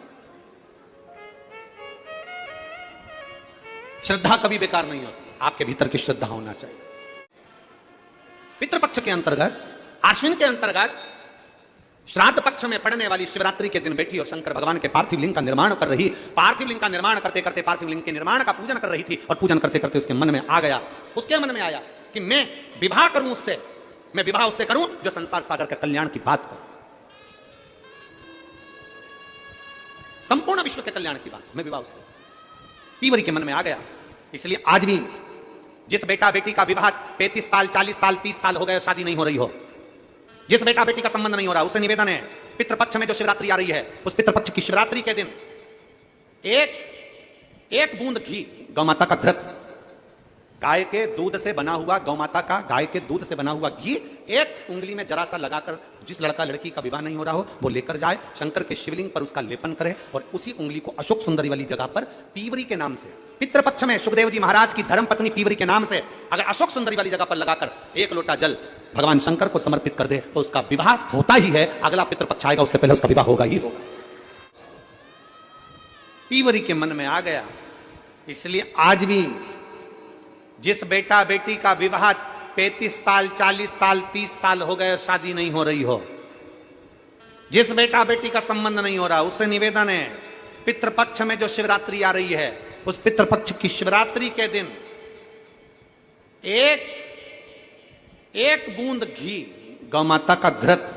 श्रद्धा कभी बेकार नहीं होती, आपके भीतर की श्रद्धा होना चाहिए। पितृपक्ष के अंतर्गत, आश्विन के अंतर्गत श्राद्ध पक्ष में पड़ने वाली शिवरात्रि के दिन बैठी और शंकर भगवान के पार्थिव लिंग का निर्माण कर रही, पार्थिव लिंग का निर्माण करते करते पार्थिव लिंग के निर्माण का पूजन कर रही थी, और पूजन करते करते उसके मन में आ गया, उसके मन में आया कि मैं विवाह करूं उससे, मैं विवाह उससे करूं जो संसार सागर के कल्याण की बात करे, संपूर्ण विश्व के कल्याण की बात, मैं विवाह उससे। पीवरी के मन में आ गया। इसलिए आज भी जिस बेटा बेटी का विवाह 35 साल 40 साल 30 साल हो गए, शादी नहीं हो रही हो, जिस बेटा बेटी का संबंध नहीं हो रहा, उसे निवेदन है, पितृपक्ष में जो शिवरात्रि आ रही है, उस पितृपक्ष की शिवरात्रि के दिन एक बूंद घी, गौ माता का घृत, गाय के दूध से बना हुआ, गौ माता का गाय के दूध से बना हुआ घी एक उंगली में जरा सा लगाकर, जिस लड़का लड़की का विवाह नहीं हो रहा हो वो लेकर जाए, शंकर के शिवलिंग पर उसका लेपन करे, और उसी उंगली को अशोक सुंदरी वाली जगह पर पीवरी के नाम से, पितृपक्ष में सुखदेव जी महाराज की धर्म पत्नी पीवरी के नाम से अगर अशोक सुंदरी वाली जगह पर लगाकर एक लोटा जल भगवान शंकर को समर्पित कर दे तो उसका विवाह होता ही है। अगला पितृपक्ष आएगा उससे पहले उसका विवाह होगा ही होगा। पीवरी के मन में आ गया। इसलिए आज भी जिस बेटा बेटी का विवाह 35 साल 40 साल 30 साल हो गए, शादी नहीं हो रही हो, जिस बेटा बेटी का संबंध नहीं हो रहा, उससे निवेदन है, पितृपक्ष में जो शिवरात्रि आ रही है, उस पितृपक्ष की शिवरात्रि के दिन एक बूंद घी, गौ माता का घृत,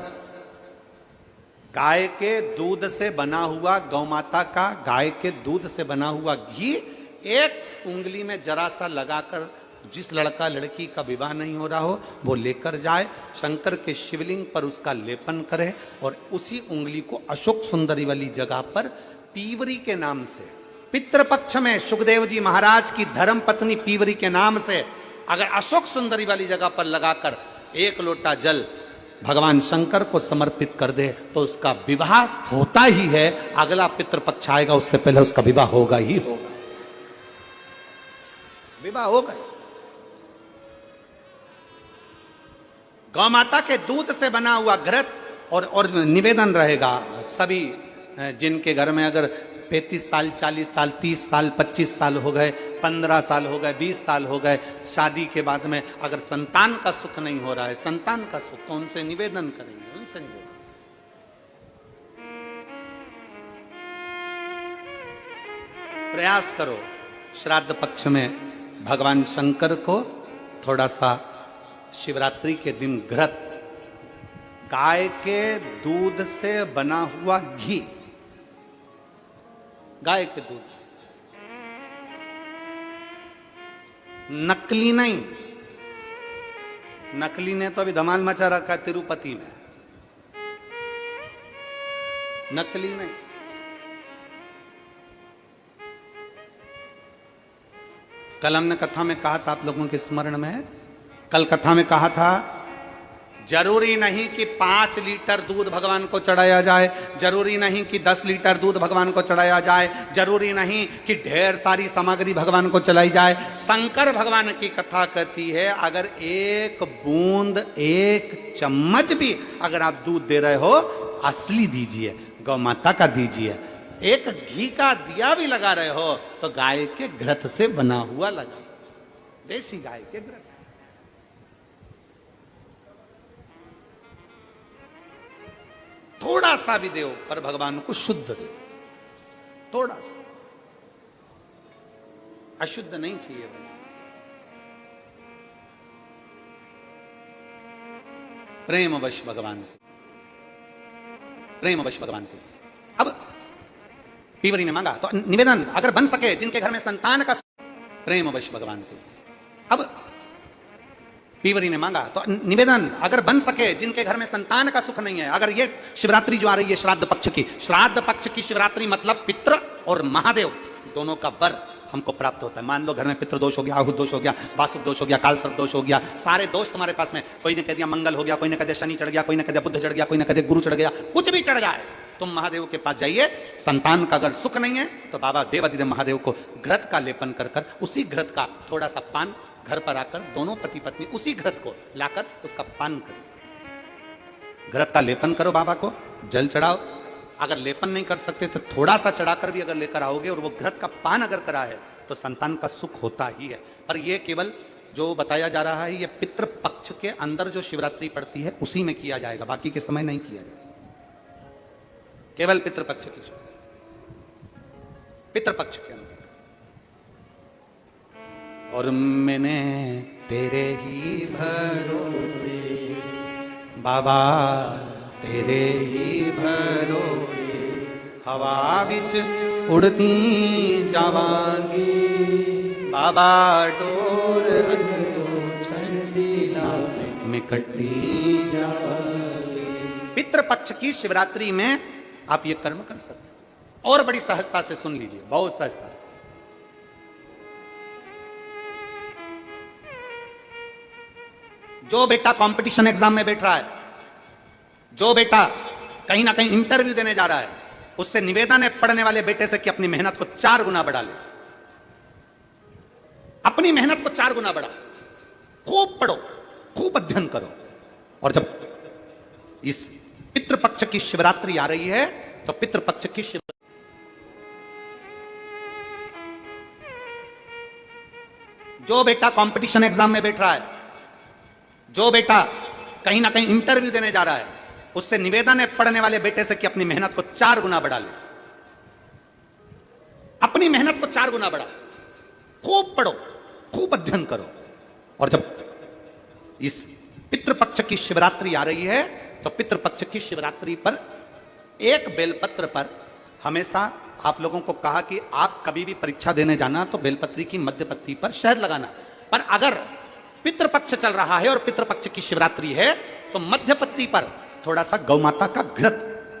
गाय के दूध से बना हुआ, गौ माता का गाय के दूध से बना हुआ घी एक उंगली में जरा सा लगाकर, जिस लड़का लड़की का विवाह नहीं हो रहा हो वो लेकर जाए, शंकर के शिवलिंग पर उसका लेपन करे, और उसी उंगली को अशोक सुंदरी वाली जगह पर पीवरी के नाम से, पितृपक्ष में सुखदेव जी महाराज की धर्म पत्नी पीवरी के नाम से अगर अशोक सुंदरी वाली जगह पर लगाकर एक लोटा जल भगवान शंकर को समर्पित कर दे तो उसका विवाह होता ही है। अगला पितृपक्ष आएगा उससे पहले उसका विवाह होगा ही होगा, विवाह होगा। गौ माता के दूध से बना हुआ घृत, और निवेदन रहेगा सभी जिनके घर में अगर 35 साल 40 साल 30 साल 25 साल हो गए, 15 साल हो गए, 20 साल हो गए, शादी के बाद में अगर संतान का सुख नहीं हो रहा है, संतान का सुख, तो उनसे निवेदन करेंगे, उनसे निवेदन, प्रयास करो श्राद्ध पक्ष में भगवान शंकर को थोड़ा सा शिवरात्रि के दिन घृत, गाय के दूध से बना हुआ घी, गाय के दूध से, नकली नहीं, नकली ने तो अभी धमाल मचा रखा है तिरुपति में, नकली नहीं। कल हमने कथा में कहा था, आप लोगों के स्मरण में है, कल कथा में कहा था जरूरी नहीं कि 5 लीटर दूध भगवान को चढ़ाया जाए, जरूरी नहीं कि 10 लीटर दूध भगवान को चढ़ाया जाए, जरूरी नहीं कि ढेर सारी सामग्री भगवान को चलाई जाए। शंकर भगवान की कथा कहती है अगर एक बूंद, एक चम्मच भी अगर आप दूध दे रहे हो, असली दीजिए, गौ माता का दीजिए। एक घी का दिया भी लगा रहे हो तो गाय के घृत से बना हुआ लगा, देसी गाय के घृत। थोड़ा सा भी दो पर भगवान को शुद्ध दो, थोड़ा सा, अशुद्ध नहीं चाहिए। प्रेमवश भगवान को, प्रेमवश भगवान को। अब पीवरी ने मांगा तो निवेदन, अगर बन सके जिनके घर में संतान का, प्रेमवश भगवान को। अब पीवरी ने मांगा तो निवेदन, अगर बन सके जिनके घर में संतान का सुख नहीं है, अगर ये शिवरात्रि जो आ रही है श्राद्ध पक्ष की, श्राद्ध पक्ष की शिवरात्रि मतलब पितृ और महादेव दोनों का वर हमको प्राप्त होता है। मान लो घर में पितृ दोष हो गया, आहु दोष हो गया, वासुक दोष हो गया, काल सर्प दोष हो गया, सारे दोष तुम्हारे पास में, कोई ने कह दिया मंगल हो गया, कोई ने कह दिया शनि चढ़ गया, कोई ने कह दिया बुध चढ़ गया, कोई ने कह दिया गुरु चढ़ गया, कुछ भी चढ़ जाए, तुम महादेव के पास जाइए। संतान का अगर सुख नहीं है तो बाबा देवादिदेव महादेव को घृत का लेपन कर कर, उसी घृत का थोड़ा सा पान घर पर आकर दोनों पति पत्नी उसी घृत को लाकर उसका पान करिए, घृत का लेपन करो बाबा को। जल चढ़ाओ। अगर लेपन नहीं कर सकते तो थोड़ा सा चढ़ाकर भी अगर लेकर आओगे और वो घृत का पान अगर करा है तो संतान का सुख होता ही है। पर ये केवल जो बताया जा रहा है ये पितृपक्ष के अंदर जो शिवरात्रि पड़ती है उसी में किया जाएगा, बाकी के समय नहीं किया जाएगा। केवल पितृपक्ष की पितृपक्ष के अंदर। और मैंने तेरे ही भरोसे बाबा, तेरे ही भरोसे हवा बिच उड़ती जावांगी बाबा, डोर में कट्टी जावांगी। पितृपक्ष की शिवरात्रि में आप ये कर्म कर सकते हैं। और बड़ी सहजता से सुन लीजिए, बहुत सहजता से। जो बेटा कंपटीशन एग्जाम में बैठ रहा है, जो बेटा कहीं ना कहीं इंटरव्यू देने जा रहा है, उससे निवेदन है पढ़ने वाले बेटे से कि अपनी मेहनत को 4 गुना बढ़ा ले। अपनी मेहनत को 4 गुना बढ़ा, खूब पढ़ो, खूब अध्ययन करो। और जब इस पितृपक्ष की शिवरात्रि आ रही है तो पितृपक्ष की शिवरात्रि, जो बेटा कंपटीशन एग्जाम में बैठ रहा है, जो बेटा कहीं ना कहीं इंटरव्यू देने जा रहा है, उससे निवेदन है पढ़ने वाले बेटे से कि अपनी मेहनत को 4 गुना बढ़ा ले। अपनी मेहनत को 4 गुना बढ़ा, खूब पढ़ो, खूब अध्ययन करो। और जब इस पितृपक्ष की शिवरात्रि आ रही है तो पितृपक्ष की शिवरात्रि पर एक बेलपत्र पर हमेशा आप लोगों को कहा कि आप कभी भी परीक्षा देने जाना तो बेलपत्री की मध्य पत्ती पर शहद लगाना। पर अगर पितृपक्ष चल रहा है और पितृपक्ष की शिवरात्रि है तो मध्य पत्ती पर थोड़ा सा गौमाता का घृत,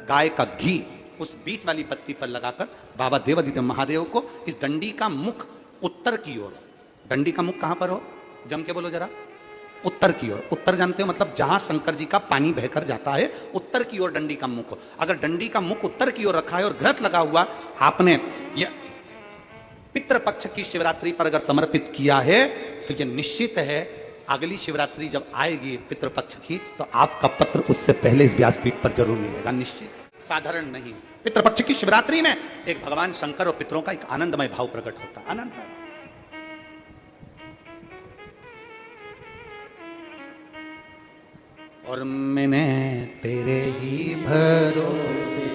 गाय का घी उस बीच वाली पत्ती पर लगाकर बाबा देवादिदेव महादेव को इस डंडी का मुख उत्तर की ओर, डंडी का मुख कहां पर हो, जम के बोलो जरा, उत्तर की ओर। उत्तर जानते हो मतलब जहां शंकर जी का पानी बहकर जाता है उत्तर की ओर डंडी का मुख हो। अगर डंडी का मुख उत्तर की ओर रखा है और घृत लगा हुआ आपने ये पितृपक्ष की शिवरात्रि पर अगर समर्पित किया है तो ये निश्चित है अगली शिवरात्रि जब आएगी पितृपक्ष की तो आपका पत्र उससे पहले इस व्यासपीठ पर जरूर मिलेगा, निश्चित, साधारण नहीं। पितृपक्ष की शिवरात्रि में एक भगवान शंकर और पितरों का एक आनंदमय भाव प्रकट होता है, आनंदमय। और मैंने तेरे ही भरोसे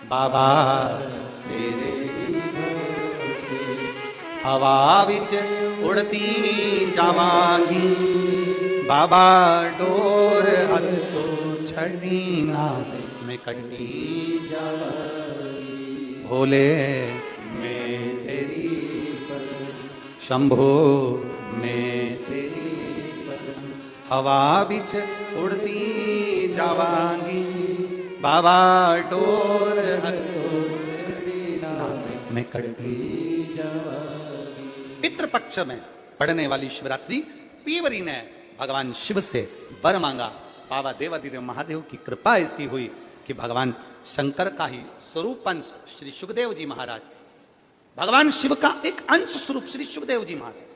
बाबा, तेरे ही भरोसे हवा बिच उड़ती जावांगी बाबा, डोर हत्तो छड़ी ना में कटी जावांगी। भोले मैं तेरी शंभो मैं तेरी हवा बिच उड़ती जावांगी बाबा, डोर हत्तो छड़ी ना में कटी जावांगी। पितृपक्ष में पढ़ने वाली शिवरात्रि पीवरी ने भगवान शिव से वर मांगा। बाबा देवादिदेव महादेव की कृपा ऐसी हुई कि भगवान शंकर का ही स्वरूप अंश श्री सुखदेव जी महाराज, भगवान शिव का एक अंश स्वरूप श्री सुखदेव जी महाराज।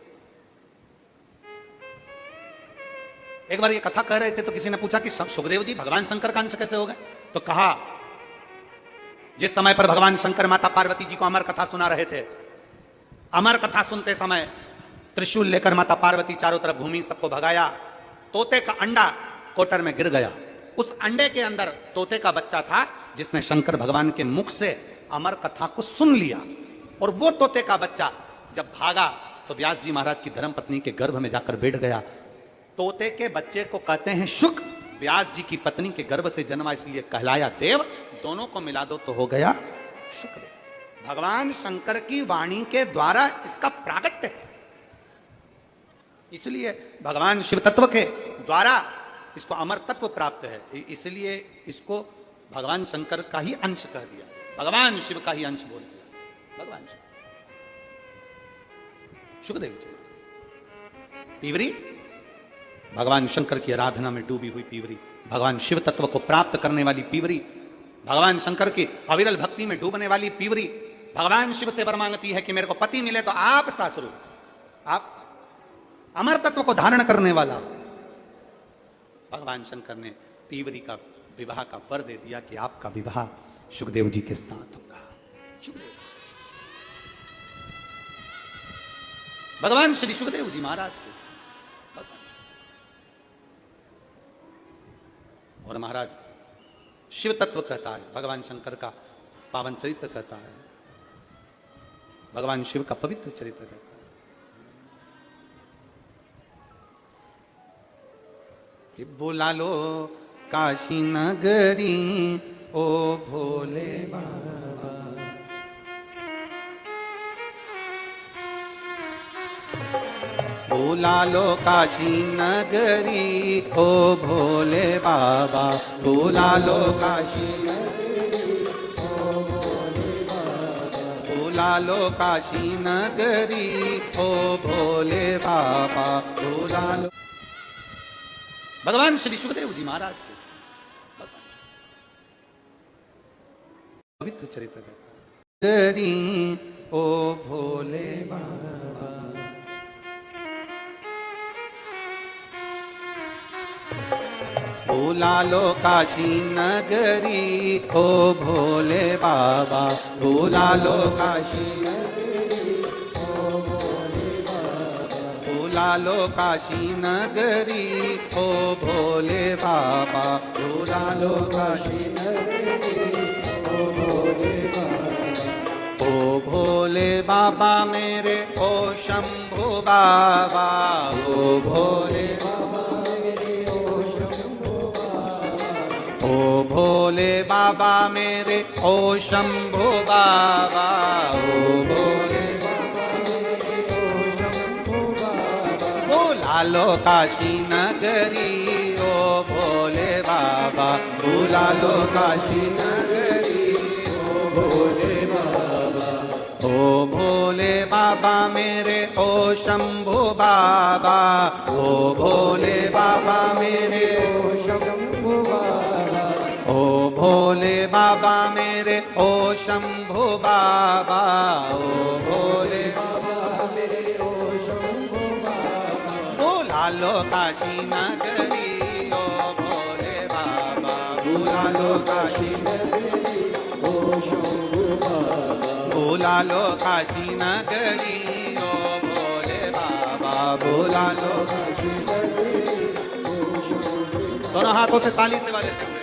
एक बार ये कथा कह रहे थे तो किसी ने पूछा कि सुखदेव जी भगवान शंकर का अंश कैसे हो गए? तो कहा जिस समय पर भगवान शंकर माता पार्वती जी को अमर कथा सुना रहे थे, अमर कथा सुनते समय त्रिशूल लेकर माता पार्वती चारों तरफ घूमी, सबको भगाया। तोते का अंडा कोटर में गिर गया। उस अंडे के अंदर तोते का बच्चा था जिसने शंकर भगवान के मुख से अमर कथा को सुन लिया। और वो तोते का बच्चा जब भागा तो व्यास जी महाराज की धर्मपत्नी के गर्भ में जाकर बैठ गया। तोते के बच्चे को कहते हैं शुक, व्यास जी की पत्नी के गर्भ से जन्मा इसलिए कहलाया देव। दोनों को मिला दो तो हो गया शुक्र। भगवान शंकर की वाणी के द्वारा इसका प्रागट्य है, इसलिए भगवान शिव तत्व के द्वारा इसको अमर तत्व प्राप्त है, इसलिए इसको भगवान शंकर का ही अंश कह दिया, भगवान शिव का ही अंश बोल दिया। भगवान शिव, सुखदेव जी पीवरी भगवान शंकर की आराधना में डूबी हुई पीवरी, भगवान शिव तत्व को प्राप्त करने वाली पीवरी, भगवान शंकर की अविरल भक्ति में डूबने वाली पीवरी भगवान शिव से वर मांगती है कि मेरे को पति मिले तो आप सासुरु, आप अमर तत्व को धारण करने वाला। भगवान शंकर ने पीवरी का विवाह का वर दे दिया कि आपका विवाह सुखदेव जी के साथ होगा। सुखदेव भगवान श्री सुखदेव जी महाराज के साथ। और महाराज शिव तत्व कहता है, भगवान शंकर का पावन चरित्र कहता है, भगवान शिव का पवित्र चरित्र कहता है। कि बुला लो काशी नगरी ओ भोले बाबा, बुला लो काशी नगरी ओ भोले बाबा, बुला लो काशी नगरी ओ भोले बाबा, बुला लो काशी नगरी ओ भोले बाबा, बुला लो। भगवान श्री सुखदेव जी महाराज के पवित्र चरित्र करी ओ भोले बाबा, बुला लो काशी नगरी ओ भोले बाबा, बुला लो काशी नगरी ओ भोले बाबा, बुला लो काशी नगरी ओ भोले बाबा, बुला लो काशी नगरी ओ भोले बाबा। ओ भोले बाबा मेरे ओ शंभु बाबा, ओ भोले बाबा मेरे ओ शंभु बाबा, ओ भोले बाबा मेरे ओ शंभु बाबा, ओ भोले बुला लो काशी नगरी ओ भोले बाबा, बुला लो काशी नगरी ओ भोले बाबा। ओ भोले बाबा मेरे ओ शंभु बाबा, ओ भोले बाबा मेरे ओ शंभु बाबा, ओ भोले बाबा मेरे ओ शंभु बाबा, ओ भोले बुला लो काशी नगरी ओ भोले बाबा, बुला लो काशी नगरी ओ शंभु बाबा, बुला लो काशी नगरी ओ भोले बाबा, बुला लो काशी नगरी ओ शंभु। दोनों हाथों से ताली से बजाते हुए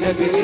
नगरी